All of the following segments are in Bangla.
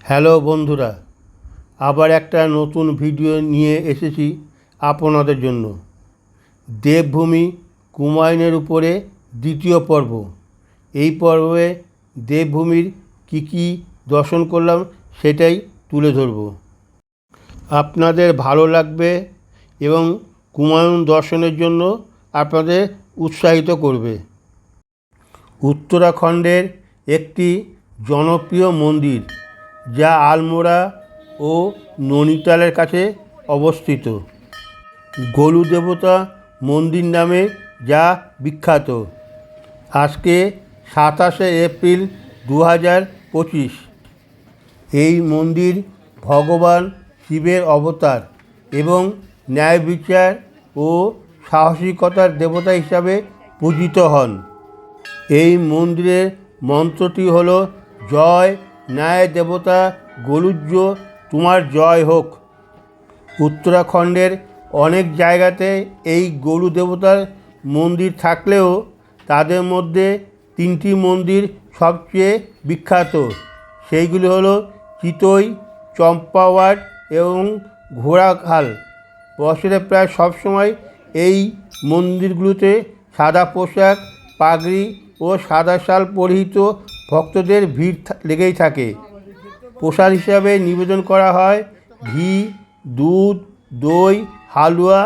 হ্যালো বন্ধুরা, আবার একটা নতুন ভিডিও নিয়ে এসেছি আপনাদের জন্য। দেবভূমি কুমায়ুনের উপরে দ্বিতীয় পর্ব। এই পর্বে দেবভূমির কী দর্শন করলাম সেটাই তুলে ধরব। আপনাদের ভালো লাগবে এবং কুমায়ুন দর্শনের জন্য আপনাদের উৎসাহিত করবে। উত্তরাখণ্ডের একটি জনপ্রিয় মন্দির যা আলমোড়া ও নৈনিতালের কাছে অবস্থিত। গোলু দেবতা মন্দির নামে যা বিখ্যাত। আজকে 27শে এপ্রিল 2025। এই মন্দির ভগবান শিবের অবতার এবং ন্যায় বিচার ও সাহসিকতার দেবতা হিসাবে পূজিত হন। এই মন্দিরের মন্ত্রটি হল, জয় ন্যায় দেবতা গোলুজ্জ, তোমার জয় হোক। উত্তরাখণ্ডের অনেক জায়গাতে এই গোলু দেবতার মন্দির থাকলেও তাদের মধ্যে তিনটি মন্দির সবচেয়ে বিখ্যাত। সেইগুলি হলো চিতই, চম্পাওয়াট এবং ঘোড়াখাল। বছরে প্রায় সবসময় এই মন্দিরগুলোতে সাদা পোশাক, পাগড়ি ও সাদা শাল পরিহিত ভক্তদের ভিড় লেগেই থাকে। প্রসাদ হিসাবে নিবেদন করা হয় ঘি, দুধ, দই, হালুয়া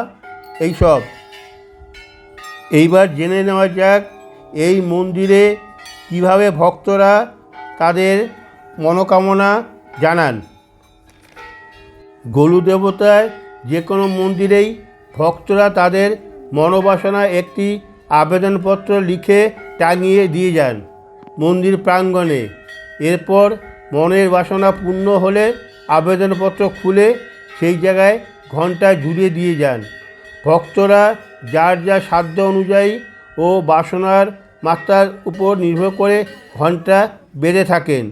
এইসব। এইবার জেনে নেওয়া যাক এই মন্দিরে কিভাবে ভক্তরা তাদের মনোকামনা জানান। গোলু দেবতার যে কোনো মন্দিরেই ভক্তরা তাদের মনোবাসনা একটি আবেদনপত্র লিখে টাঙিয়ে দিয়ে যান মন্দির প্রাঙ্গণে। এরপর মনের বাসনা পূর্ণ হলে আবেদনপত্র খুলে সেই জায়গায় ঘণ্টা ঝুলিয়ে দিয়ে যান। ভক্তরা যার যা সাধ্য অনুযায়ী ও বাসনার মাত্রার উপর নির্ভর করে ঘণ্টা বেঁধে থাকেন।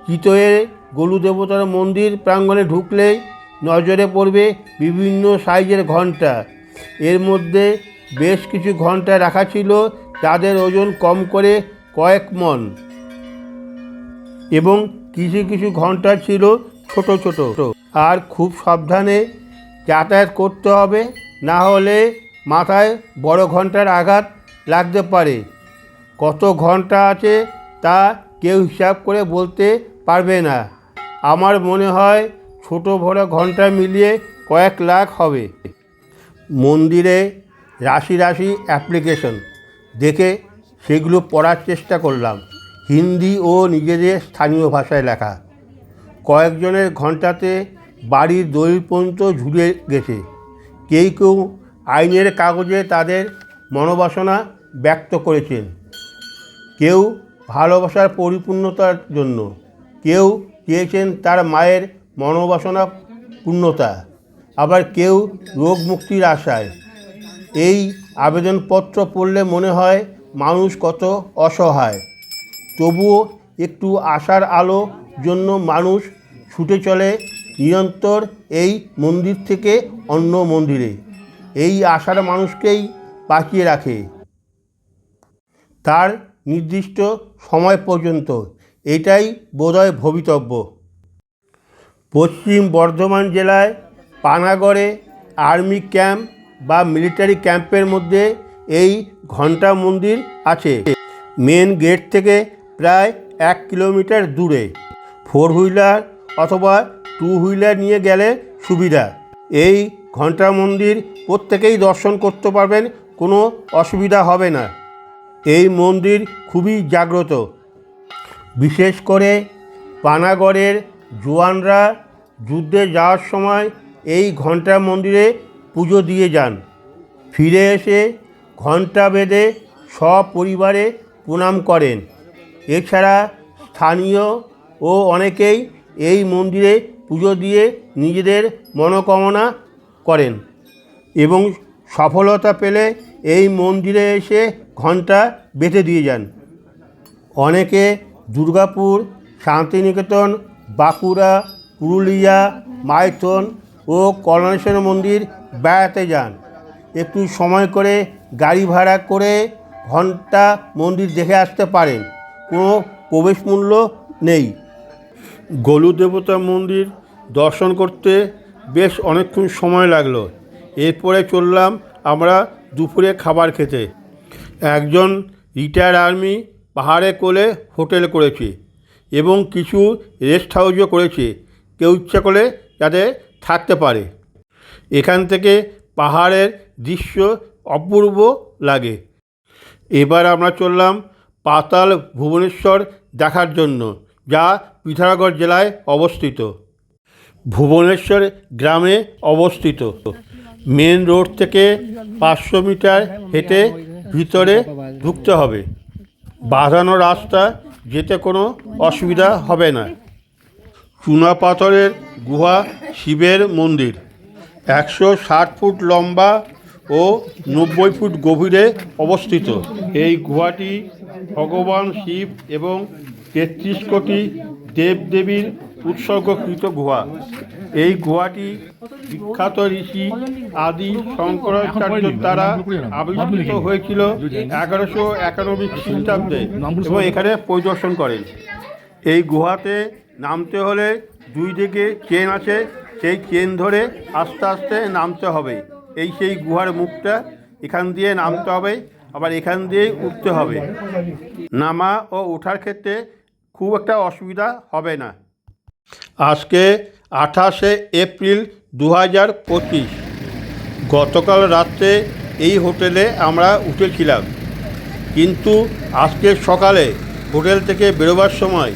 চিতইয়ে গোলু দেবতার মন্দির প্রাঙ্গণে ঢুকলেই নজরে পড়বে বিভিন্ন সাইজের ঘণ্টা। এর মধ্যে বেশ কিছু ঘণ্টা রাখা ছিল যাদের ওজন কম করে কয়েক মণ, এবং কিছু কিছু ঘণ্টা ছিল ছোট ছোট। আর খুব সাবধানে যাতায়াত করতে হবে, না হলে মাথায় বড় ঘণ্টার আঘাত লাগতে পারে। কত ঘণ্টা আছে তা কেউ হিসাব করে বলতে পারবে না। আমার মনে হয় ছোট বড় ঘণ্টা মিলিয়ে কয়েক লাখ হবে। মন্দিরে রাশি রাশি অ্যাপ্লিকেশন দেখে সেগুলো পড়ার চেষ্টা করলাম। হিন্দি ও নিজেদের স্থানীয় ভাষায় লেখা। কয়েকজনের ঘণ্টাতে বাড়ির দলিল পর্যন্ত ঝুলে গেছে। কেউ কেউ আইনের কাগজে তাদের মনোবাসনা ব্যক্ত করেছেন। কেউ ভালোবাসার পরিপূর্ণতার জন্য, কেউ চেয়েছেন তার মায়ের মনোবাসনা পূর্ণতা, আবার কেউ রোগ মুক্তির আশায়। এই আবেদনপত্র পড়লে মনে হয় মানুষ কত অসহায়। তবুও একটু আশার আলো জন্য মানুষ ছুটে চলে নিরন্তর এই মন্দির থেকে অন্য মন্দিরে। এই আশার মানুষকেই বাঁচিয়ে রাখে তার নির্দিষ্ট সময় পর্যন্ত। এটাই বোধহয় ভবিতব্য। পশ্চিম বর্ধমান জেলায় পানাগড়ে আর্মি ক্যাম্প বা মিলিটারি ক্যাম্পের মধ্যে এই ঘণ্টা মন্দির আছে। মেন গেট থেকে প্রায় 1 কিলোমিটার দূরে। 4 হুইলার অথবা 2 হুইলার নিয়ে গেলে সুবিধা। এই ঘণ্টা মন্দির প্রত্যেকেই দর্শন করতে পারবেন, কোনো অসুবিধা হবে না। এই মন্দির খুবই জাগ্রত। বিশেষ করে পানাগড়ের জওয়ানরা যুদ্ধে যাওয়ার সময় এই ঘণ্টা মন্দিরে পুজো দিয়ে যান। ফিরে এসে ঘণ্টা বেঁধে সপরিবারে প্রণাম করেন। এছাড়া স্থানীয় ও অনেকেই এই মন্দিরে পুজো দিয়ে নিজেদের মনোকামনা করেন এবং সফলতা পেলে এই মন্দিরে এসে ঘণ্টা বেঁধে দিয়ে যান। অনেকে দুর্গাপুর, শান্তিনিকেতন, বাঁকুড়া, পুরুলিয়া, মাইথন ও কল্যাণেশ্বর মন্দির বেড়াতে যান। একটু সময় করে গাড়ি ভাড়া করে ঘণ্টা মন্দির দেখে আসতে পারেন। কোনো প্রবেশ মূল্য নেই। গোলু দেবতা মন্দির দর্শন করতে বেশ অনেকক্ষণ সময় লাগলো। এরপরে চললাম আমরা দুপুরে খাবার খেতে। একজন রিটায়ার্ড আর্মি পাহাড়ে কোলে হোটেল করেছে এবং কিছু রেস্ট হাউসও করেছে, কেউ ইচ্ছা করে যাতে থাকতে পারে। এখান থেকে পাহাড়ের দৃশ্য অপূর্ব লাগে। এবার আমরা চললাম পাতাল ভুবনেশ্বর দেখার জন্য, যা পিথোরাগড় জেলায় অবস্থিত। ভুবনেশ্বর গ্রামে অবস্থিত। মেন রোড থেকে 500 মিটার হেঁটে ভিতরে ঢুকতে হবে। বাঁধানো রাস্তা, যেতে কোনো অসুবিধা হবে না। চুনা পাথরের গুহা শিবের মন্দির, 160 ফুট লম্বা ও 90 ফুট গভীরে অবস্থিত। এই গুহাটি ভগবান শিব এবং 33 কোটি দেবদেবীর উৎসর্গকৃত গুহা। এই গুহাটি বিখ্যাত ঋষি আদি শঙ্করাচার্য দ্বারা আবিষ্কৃত হয়েছিল 1191 খ্রিস্টাব্দে এবং এখানে পরিদর্শন করেন। এই গুহাতে নামতে হলে 2 দিকে চেন আছে, সেই চেন ধরে আস্তে আস্তে নামতে হবে। এই সেই গুহার মুখটা, এখান দিয়ে নামতে হবে, আবার এখান দিয়েই উঠতে হবে। নামা ও ওঠার ক্ষেত্রে খুব একটা অসুবিধা হবে না। আজকে 28শে এপ্রিল 2025। গতকাল রাত্রে এই হোটেলে আমরা উঠেছিলাম, কিন্তু আজকে সকালে হোটেল থেকে বেরোবার সময়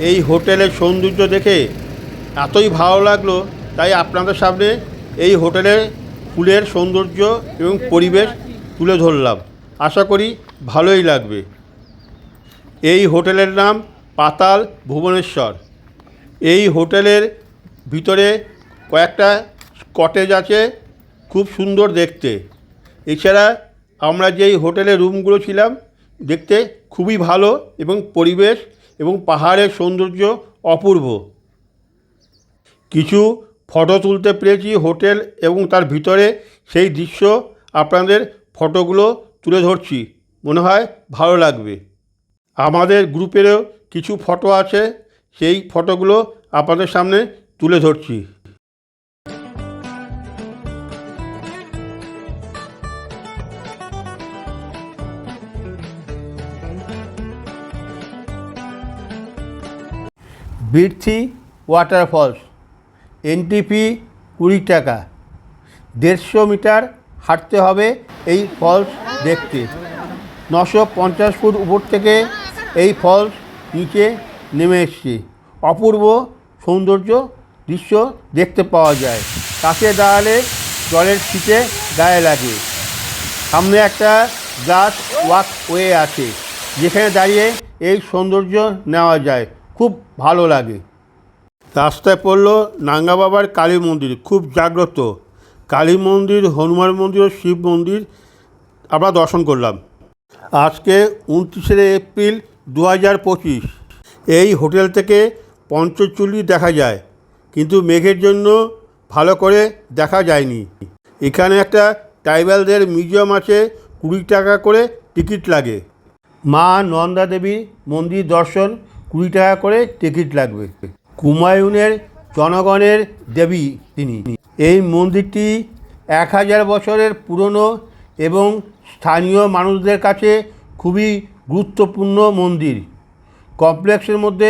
এই হোটেলের সৌন্দর্য দেখে এতই ভালো লাগলো, তাই আপনাদের সামনে এই হোটেলের ফুলের সৌন্দর্য এবং পরিবেশ তুলে ধরলাম। আশা করি ভালোই লাগবে। এই হোটেলের নাম পাতাল ভুবনেশ্বর। এই হোটেলের ভিতরে কয়েকটা কটেজ আছে, খুব সুন্দর দেখতে। এছাড়া আমরা যেই হোটেলে রুমগুলো ছিলাম, দেখতে খুবই ভালো এবং পরিবেশ এবং পাহাড়ের সৌন্দর্য অপূর্ব। কিছু ফটো তুলতে পেরেছি হোটেল এবং তার ভিতরে, সেই দৃশ্য আপনাদের ফটোগুলো তুলে ধরছি, মনে হয় ভালো লাগবে। আমাদের গ্রুপেরও কিছু ফটো আছে, সেই ফটোগুলো আপনাদের সামনে তুলে ধরছি। বীরথি ওয়াটারফলস, এন্ট্রি ফি 20 টাকা। 150 মিটার হাঁটতে হবে এই ফলস দেখতে। 950 ফুট উপর থেকে এই ফলস নিচে নেমে এসছে। অপূর্ব সৌন্দর্য দৃশ্য দেখতে পাওয়া যায়। কাছে দাঁড়ালে জলের ছিটে গায়ে লাগে। সামনে একটা গ্লাস ওয়াকওয়ে আছে, যেখানে দাঁড়িয়ে এই সৌন্দর্য নেওয়া যায়, খুব ভালো লাগে। রাস্তায় পড়ল নাঙ্গা বাবার কালী মন্দির, খুব জাগ্রত কালী মন্দির, হনুমান মন্দির ও শিব মন্দির আমরা দর্শন করলাম। আজকে 29শে এপ্রিল 2025। এই হোটেল থেকে পঞ্চচুল্লি দেখা যায়, কিন্তু মেঘের জন্য ভালো করে দেখা যায়নি। এখানে একটা ট্রাইবালদের মিউজিয়াম আছে, 20 টাকা করে টিকিট লাগে। মা নন্দা দেবী মন্দির দর্শন 20 টাকা করে টিকিট লাগবে। হুমায়ুনের জনগণের দেবী তিনি। এই মন্দিরটি 1000 বছরের পুরনো এবং স্থানীয় মানুষদের কাছে খুবই গুরুত্বপূর্ণ মন্দির। কমপ্লেক্সের মধ্যে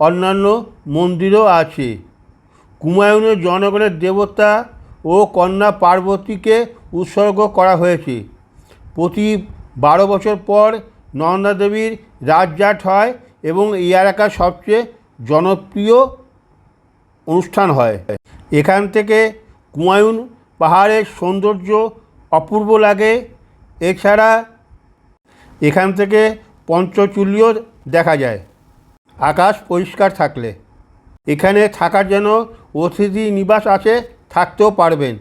অন্যান্য মন্দিরও আছে। হুমায়ুনের জনগণের দেবতা ও কন্যা পার্বতীকে উৎসর্গ করা হয়েছে। প্রতি 12 বছর পর নন্দা দেবীর রাজজাট হয় এবং এই এলাকার সবচেয়ে জনপ্রিয় অনুষ্ঠান হয়। এখান থেকে হুমায়ুন পাহাড়ের সৌন্দর্য অপূর্ব লাগে। এছাড়া এখান থেকে পঞ্চচুল্লিও দেখা যায়, আকাশ পরিষ্কার থাকলে। এখানে থাকার জন্য অতিথি নিবাস আছে, থাকতেও পারবেন।